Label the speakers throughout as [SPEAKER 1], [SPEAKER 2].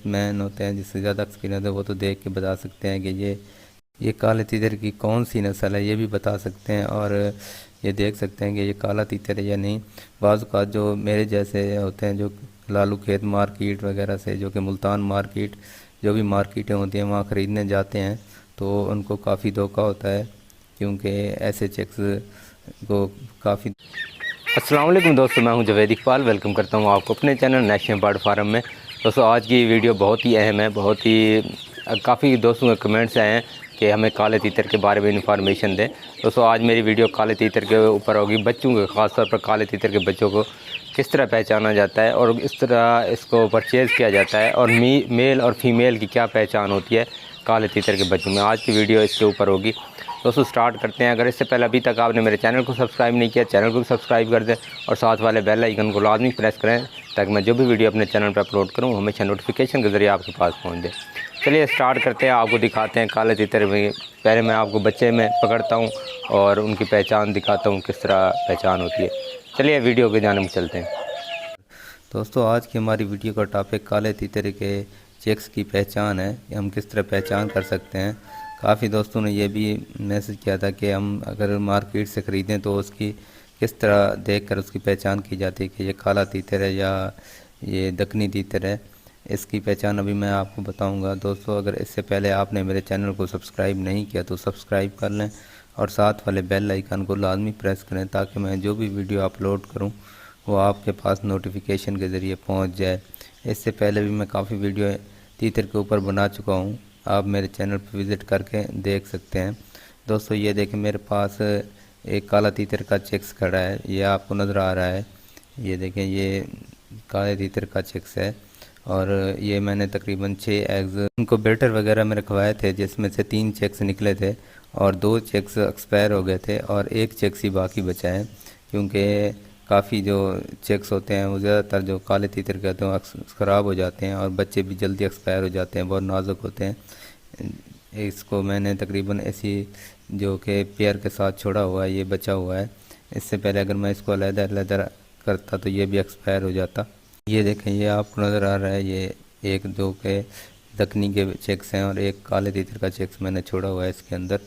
[SPEAKER 1] Man होते हैं जिससे ज़्यादा एक्सपीरियंस है वो तो देख के बता सकते हैं कि ये काले तीतर की कौन सी नस्ल है, ये भी बता सकते हैं। और ये देख सकते हैं कि ये काला तीतर है या नहीं। बाज़ औक़ात जो मेरे जैसे होते हैं जो लालू खेत मार्केट वगैरह से, जो कि मुल्तान मार्केट, जो भी मार्केटें होती हैं वहाँ ख़रीदने जाते हैं, तो उनको काफ़ी धोखा होता है, क्योंकि ऐसे चेक्स को काफ़ी। अस्सलाम वालेकुम दोस्तों, मैं हूं जवेद इकबाल। वेलकम करता हूं आपको अपने चैनल नेशनल बर्ड फार्म में। दोस्तों आज की वीडियो बहुत ही अहम है, बहुत ही काफ़ी दोस्तों के कमेंट्स आए हैं कि हमें काले तीतर के बारे में इंफॉर्मेशन दें। दोस्तों आज मेरी वीडियो काले तीतर के ऊपर होगी, बच्चों के ख़ासतौर पर काले तीतर के बच्चों को किस तरह पहचाना जाता है और इस तरह इसको परचेज़ किया जाता है, और मेल और फीमेल की क्या पहचान होती है काले तीतर के बच्चों में। आज की वीडियो इसके ऊपर होगी। दोस्तों स्टार्ट करते हैं। अगर इससे पहले अभी तक आपने मेरे चैनल को सब्सक्राइब नहीं किया, चैनल को भी सब्सक्राइब कर दें और साथ वाले बेल आइकन को लाजमी प्रेस करें, ताकि मैं जो भी वीडियो अपने चैनल पर अपलोड करूं हमेशा नोटिफिकेशन के ज़रिए आपके पास पहुंच जाए। चलिए स्टार्ट करते हैं, आपको दिखाते हैं काले तीतर में। पहले मैं आपको बच्चे में पकड़ता हूँ और उनकी पहचान दिखाता हूँ, किस तरह पहचान होती है। चलिए वीडियो की जानिब चलते हैं। दोस्तों आज की हमारी वीडियो का टॉपिक काले तीतर के चेक्स की पहचान है कि हम किस तरह पहचान कर सकते हैं। काफ़ी दोस्तों ने ये भी मैसेज किया था कि हम अगर मार्केट से ख़रीदें तो उसकी किस तरह देखकर उसकी पहचान की जाती है कि ये काला तीतर है या ये दक्कनी तीतर है। इसकी पहचान अभी मैं आपको बताऊंगा। दोस्तों अगर इससे पहले आपने मेरे चैनल को सब्सक्राइब नहीं किया तो सब्सक्राइब कर लें और साथ वाले बेल आइकन को लाजमी प्रेस करें, ताकि मैं जो भी वीडियो अपलोड करूं वो आपके पास नोटिफिकेशन के ज़रिए पहुंच जाए। इससे पहले भी मैं काफ़ी वीडियो तीतर के ऊपर बना चुका हूं, आप मेरे चैनल पर विज़िट करके देख सकते हैं। दोस्तों ये देखें, मेरे पास एक काला तीतर का चेक्स खड़ा है, ये आपको नज़र आ रहा है। ये देखें, ये काले तीतर का चेक्स है और ये मैंने तकरीबन 6 एग्स इनक्यूबेटर वगैरह में रखवाए थे, जिसमें से 3 चेक्स निकले थे और 2 चेक्स एक्सपायर हो गए थे और 1 चेक्स ही बाकी बचा है। क्योंकि काफ़ी जो चेक्स होते हैं वो ज़्यादातर जो काले तीतर के होते हैं ख़राब हो जाते हैं और बच्चे भी जल्दी एक्सपायर हो जाते हैं, बहुत नाजुक होते हैं। इसको मैंने तकरीबन ऐसी जो कि पेयर के साथ छोड़ा हुआ है, ये बचा हुआ है। इससे पहले अगर मैं इसको अलग-अलग करता तो ये भी एक्सपायर हो जाता। ये देखें, ये आपको नज़र आ रहा है, ये 1-2 के दक्कनी के चेक्स हैं और एक काले तीतर का चेक्स मैंने छोड़ा हुआ है इसके अंदर।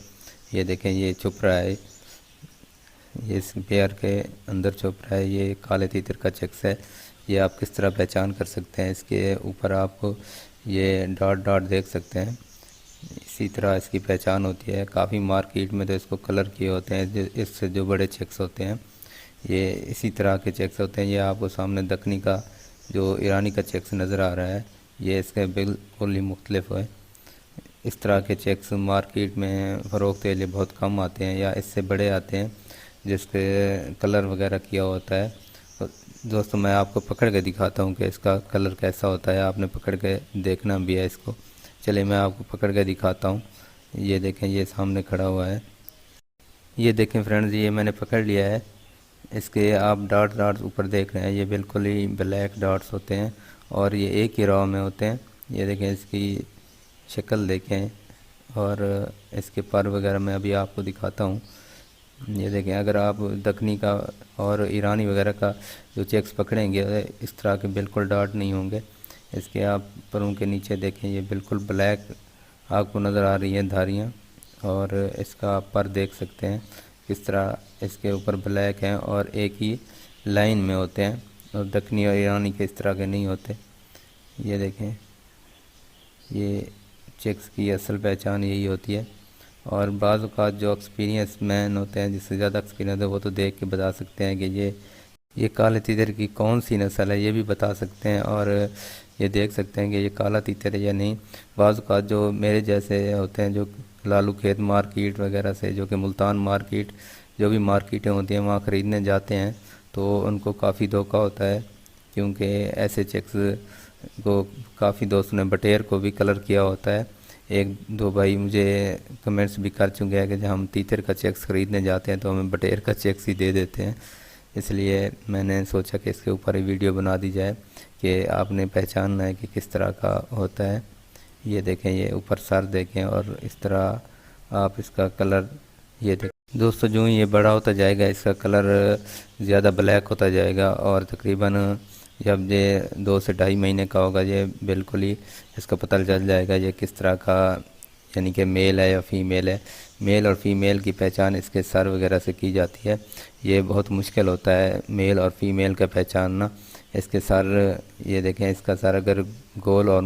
[SPEAKER 1] ये देखें, ये छुप रहा है, ये इस पेयर के अंदर छुप रहा है। ये काले तीतर का चेक्स है। ये आप किस तरह पहचान कर सकते हैं, इसके ऊपर आप ये डॉट डॉट देख सकते हैं। इसी तरह इसकी पहचान होती है। काफ़ी मार्केट में तो इसको कलर किए होते हैं, इससे जो बड़े चेक्स होते हैं ये इसी तरह के चेक्स होते हैं। ये आपको सामने दक्कनी का जो ईरानी का चेक्स नज़र आ रहा है, ये इसके बिल्कुल ही मुख्तलिफ है। इस तरह के चेक्स मार्केट में फ़रोख्त के लिए बहुत कम आते हैं या इससे बड़े आते हैं जिसके कलर वगैरह किया होता है। तो दोस्तों मैं आपको पकड़ के दिखाता हूँ कि इसका कलर कैसा होता है, आपने पकड़ के देखना भी है इसको। चलिए मैं आपको पकड़ के दिखाता हूँ। ये देखें, ये सामने खड़ा हुआ है। ये देखें फ्रेंड्स, ये मैंने पकड़ लिया है। इसके आप डॉट डॉट्स ऊपर देख रहे हैं, ये बिल्कुल ही ब्लैक डॉट्स होते हैं और ये एक ही रॉ में होते हैं। ये देखें, इसकी शक्ल देखें और इसके पर वगैरह मैं अभी आपको दिखाता हूँ। ये देखें, अगर आप दक्कनी का और ईरानी वगैरह का जो चेक्स पकड़ेंगे इस तरह के बिल्कुल डॉट नहीं होंगे। इसके आप परों के नीचे देखें, ये बिल्कुल ब्लैक आपको नज़र आ रही है धारियाँ, और इसका पर देख सकते हैं किस तरह इसके ऊपर ब्लैक हैं और एक ही लाइन में होते हैं, और दक्कनी और ईरानी के इस तरह के नहीं होते। ये देखें, ये चेक्स की असल पहचान यही होती है। और बाज़ औक़ात जो एक्सपीरियंस मैन होते हैं, जिससे ज़्यादा एक्सपीरियंस है, वो तो देख के बता सकते हैं कि ये काले तीतर की कौन सी नस्ल है, ये भी बता सकते हैं। और ये देख सकते हैं कि ये काला तीतर है या नहीं। बाज़ औक़ात जो मेरे जैसे होते हैं जो लालू खेत मार्केट वगैरह से, जो कि मुल्तान मार्केट, जो भी मार्केटें होती हैं वहाँ ख़रीदने जाते हैं, तो उनको काफ़ी धोखा होता है, क्योंकि ऐसे चेक्स को काफ़ी दोस्तों ने बटेर को भी कलर किया होता है। 1-2 भाई मुझे कमेंट्स भी कर चुके हैं कि जब हम तीतर का चेक्स ख़रीदने जाते हैं तो हमें बटेर का चेक्स ही दे देते हैं। इसलिए मैंने सोचा कि इसके ऊपर ही वीडियो बना दी जाए कि आपने पहचानना है कि किस तरह का होता है। ये देखें, ये ऊपर सर देखें और इस तरह आप इसका कलर ये देखें। दोस्तों जो ये बड़ा होता जाएगा इसका कलर ज़्यादा ब्लैक होता जाएगा और तकरीबन जब ये 2 से ढाई महीने का होगा ये बिल्कुल ही इसका पता चल जाएगा ये किस तरह का, यानी कि मेल है या फीमेल है। मेल और फीमेल की पहचान इसके सर वगैरह से की जाती है। ये बहुत मुश्किल होता है मेल और फीमेल का पहचानना। इसके सर, ये देखें, इसका सर अगर गोल और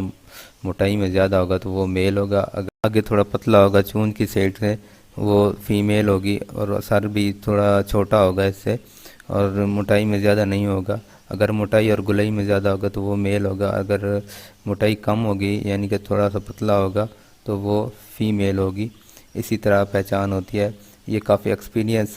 [SPEAKER 1] मोटाई में ज़्यादा होगा तो वो मेल होगा, अगर आगे थोड़ा पतला होगा चूंद की साइड से वो फीमेल होगी, और सर भी थोड़ा छोटा होगा इससे और मोटाई में ज़्यादा नहीं होगा। अगर मोटाई और गुलाई में ज़्यादा होगा तो वो मेल होगा, अगर मोटाई कम होगी यानी कि थोड़ा सा पतला होगा तो वो फीमेल होगी। इसी तरह पहचान होती है। ये काफ़ी एक्सपीरियंस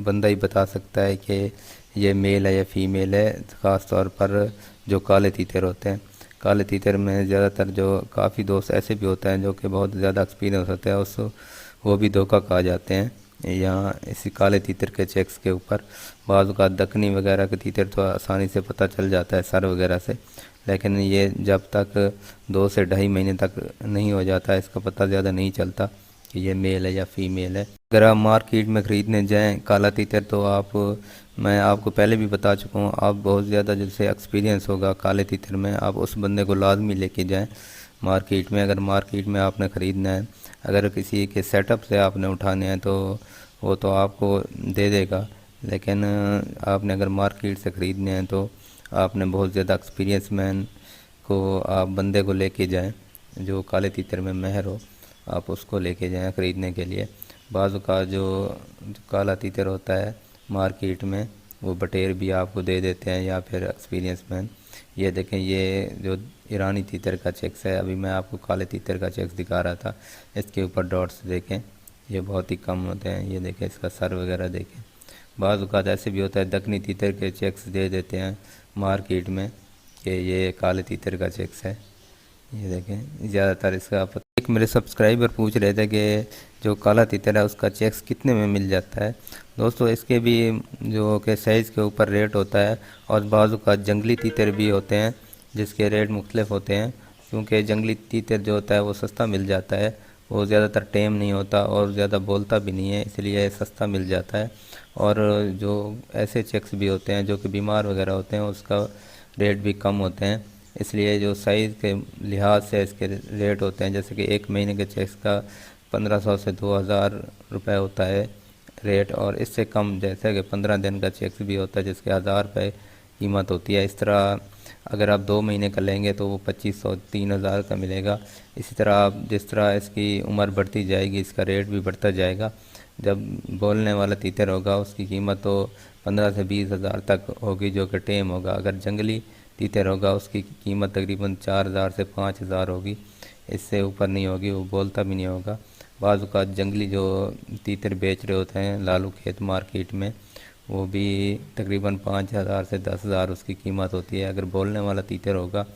[SPEAKER 1] बंदा ही बता सकता है कि ये मेल है या फीमेल है, ख़ास तौर पर जो काले तीतर होते हैं। काले तीतर में ज़्यादातर जो काफ़ी दोस्त ऐसे भी होते हैं जो कि बहुत ज़्यादा एक्सपीरियंस होता है, उस वो भी धोखा खा जाते हैं यहाँ इसी काले तीतर के चेक्स के ऊपर। बाज़ का दक्कनी वगैरह के तीतर तो आसानी से पता चल जाता है सर वगैरह से, लेकिन ये जब तक 2 से ढाई महीने तक नहीं हो जाता इसका पता ज़्यादा नहीं चलता कि ये मेल है या फीमेल है। अगर आप मार्केट में ख़रीदने जाएं काला तीतर तो आप, मैं आपको पहले भी बता चुका हूँ, आप बहुत ज़्यादा जिससे एक्सपीरियंस होगा काले तीतर में आप उस बंदे को लाजमी लेके जाएं मार्केट में। अगर मार्केट में आपने ख़रीदना है, अगर किसी के सेटअप से आपने उठाने हैं तो वो तो आपको दे देगा, लेकिन आपने अगर मार्केट से ख़रीदने हैं तो आपने बहुत ज़्यादा एक्सपीरियंस मैन को, आप बंदे को लेके जाएं जो काले तीतर में माहिर हो, आप उसको लेके जाएं ख़रीदने के लिए। बाज़ का जो काला तीतर होता है मार्केट में वो बटेर भी आपको दे देते हैं या फिर एक्सपीरियंस मैन। ये देखें, ये जो ईरानी तीतर का चेक्स है, अभी मैं आपको काले तीतर का चेक्स दिखा रहा था, इसके ऊपर डॉट्स देखें ये बहुत ही कम होते हैं। ये देखें इसका सर वगैरह देखें। बाज़ औक़ात ऐसे भी होता है दक्कनी तीतर के चेक्स दे देते हैं मार्केट में कि ये काले तीतर का चेक्स है। ये देखें ज़्यादातर इसका एक मेरे सब्सक्राइबर पूछ रहे थे कि जो काला तीतर है उसका चेक्स कितने में मिल जाता है। दोस्तों इसके भी जो कि साइज़ के ऊपर रेट होता है, और बाज़ू का जंगली तीतर भी होते हैं जिसके रेट मुख्तलिफ होते हैं, क्योंकि जंगली तीतर जो होता है वो सस्ता मिल जाता है, वो ज़्यादातर टेम नहीं होता और ज़्यादा बोलता भी नहीं है, इसलिए सस्ता मिल जाता है। और जो ऐसे चेक्स भी होते हैं जो कि बीमार वगैरह होते हैं उसका रेट भी कम होते हैं, इसलिए जो साइज़ के लिहाज से इसके रेट होते हैं, जैसे कि 1 महीने के चेक्स का 1500 से 2000 रुपये होता है रेट, और इससे कम जैसे कि 15 दिन का चेक्स भी होता है जिसके 1000 रुपये कीमत होती है। इस तरह अगर आप 2 महीने का लेंगे तो वो 2500 3000 का मिलेगा। इसी तरह आप जिस तरह इसकी उम्र बढ़ती जाएगी इसका रेट भी बढ़ता जाएगा। जब बोलने वाला तीतर होगा उसकी कीमत तो 15 से 20 हज़ार तक होगी जो कि टेम होगा। अगर जंगली तीतर होगा उसकी कीमत तकरीबन 4000 से 5000 होगी, इससे ऊपर नहीं होगी, वो बोलता भी नहीं होगा। बाज़ औक़ात जंगली जो तीतर बेच रहे होते हैं लालू खेत मार्केट में, वो भी तकरीबन 5000 से 10,000 उसकी कीमत होती है। अगर बोलने वाला तीतर होगा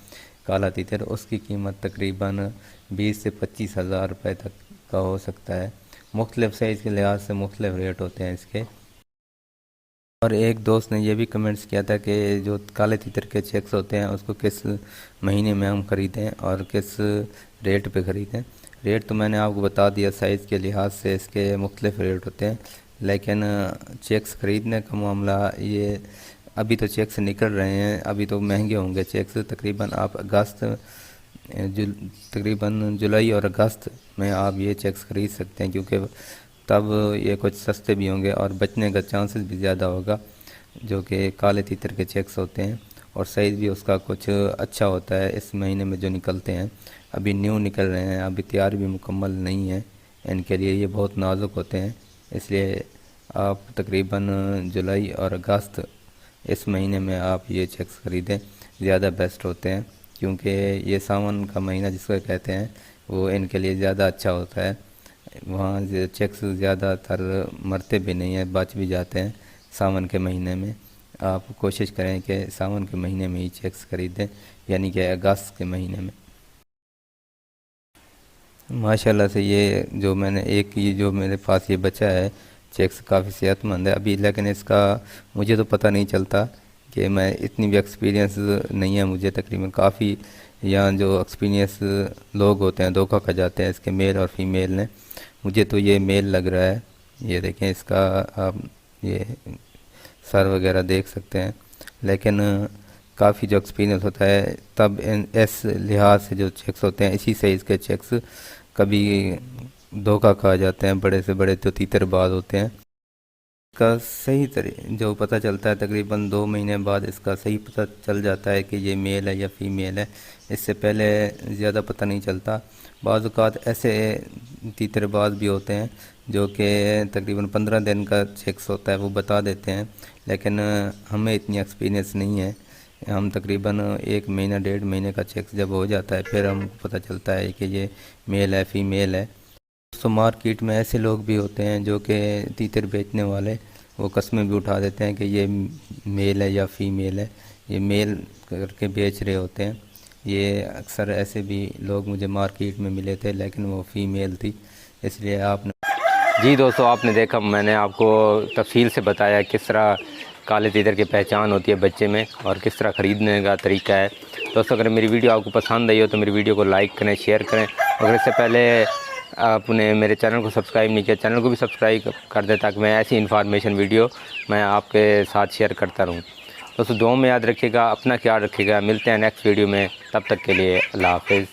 [SPEAKER 1] काला तीतर उसकी कीमत तकरीबन 20 से 25 हज़ार रुपये तक का हो सकता है। मुख्तलिफ साइज़ के लिहाज से मुख्तलिफ रेट होते हैं इसके। और एक दोस्त ने यह भी कमेंट्स किया था कि जो काले तीतर के चेक्स होते हैं उसको किस महीने में हम ख़रीदें और किस रेट पे ख़रीदें। रेट तो मैंने आपको बता दिया, साइज़ के लिहाज से इसके मुख्तलिफ रेट होते हैं, लेकिन चेक्स ख़रीदने का मामला ये, अभी तो चेक्स निकल रहे हैं, अभी तो महंगे होंगे चेक्स। तकरीबन आप तकरीबन जुलाई और अगस्त में आप ये चेक्स ख़रीद सकते हैं, क्योंकि तब ये कुछ सस्ते भी होंगे और बचने का चांसेस भी ज़्यादा होगा जो कि काले तीतर के चेक्स होते हैं। और साइज़ भी उसका कुछ अच्छा होता है इस महीने में जो निकलते हैं, अभी न्यू निकल रहे हैं, अभी तैयार भी मुकम्मल नहीं है इनके लिए, ये बहुत नाजुक होते हैं। इसलिए आप तकरीबन जुलाई और अगस्त इस महीने में आप ये चेक्स ख़रीदें, ज़्यादा बेस्ट होते हैं, क्योंकि ये सावन का महीना जिसको कहते हैं वो इनके लिए ज़्यादा अच्छा होता है। वहाँ चेक्स ज़्यादातर मरते भी नहीं हैं, बच भी जाते हैं सावन के महीने में। आप कोशिश करें कि सावन के महीने में ही चेक्स ख़रीदें, यानी कि अगस्त के महीने में। माशाल्लाह से ये जो मैंने एक ये जो मेरे पास ये बचा है चेक्स काफ़ी सेहतमंद है अभी, लेकिन इसका मुझे तो पता नहीं चलता कि मैं, इतनी भी एक्सपीरियंस नहीं है मुझे, तकरीबन काफ़ी यहाँ जो एक्सपीरियंस लोग होते हैं धोखा खा जाते हैं इसके मेल और फीमेल ने। मुझे तो ये मेल लग रहा है, ये देखें इसका आप ये सर वगैरह देख सकते हैं, लेकिन काफ़ी जो एक्सपीरियंस होता है, तब इस लिहाज से जो चेक्स होते हैं, इसी साइज़ के चेक्स कभी धोखा खा जाते हैं, बड़े से बड़े जो तीतरबाज होते हैं। इसका सही तरी जो पता चलता है तकरीबन 2 महीने बाद इसका सही पता चल जाता है कि ये मेल है या फीमेल है। इससे पहले ज़्यादा पता नहीं चलता। बाज़ औक़ात ऐसे तीतरबाज भी होते हैं जो कि तकरीबन 15 दिन का चेक्स होता है वो बता देते हैं, लेकिन हमें इतनी एक्सपीरियंस नहीं है। हम तकरीबन 1 महीना 1.5 महीने का चेक्स जब हो जाता है फिर हमको पता चलता है कि ये मेल है फीमेल है। तो मार्केट में ऐसे लोग भी होते हैं जो कि तीतर बेचने वाले, वो कस्में भी उठा देते हैं कि ये मेल है या फीमेल है, ये मेल करके बेच रहे होते हैं। ये अक्सर ऐसे भी लोग मुझे मार्केट में मिले थे, लेकिन वो फीमेल थी, इसलिए आपने।
[SPEAKER 2] जी दोस्तों, आपने देखा, मैंने आपको तफसील से बताया किस तरह काले तीतर की पहचान होती है बच्चे में और किस तरह ख़रीदने का तरीका है। दोस्तों, अगर मेरी वीडियो आपको पसंद आई हो तो मेरी वीडियो को लाइक करें, शेयर करें। अगर इससे पहले आपने मेरे चैनल को सब्सक्राइब नहीं किया, चैनल को भी सब्सक्राइब कर दें ताकि मैं ऐसी इन्फॉर्मेशन वीडियो मैं आपके साथ शेयर करता रहूँ। दोस्तों, दुआ में याद रखिएगा, अपना ख्याल रखिएगा। मिलते हैं नेक्स्ट वीडियो में, तब तक के लिए अल्लाह हाफ़िज़।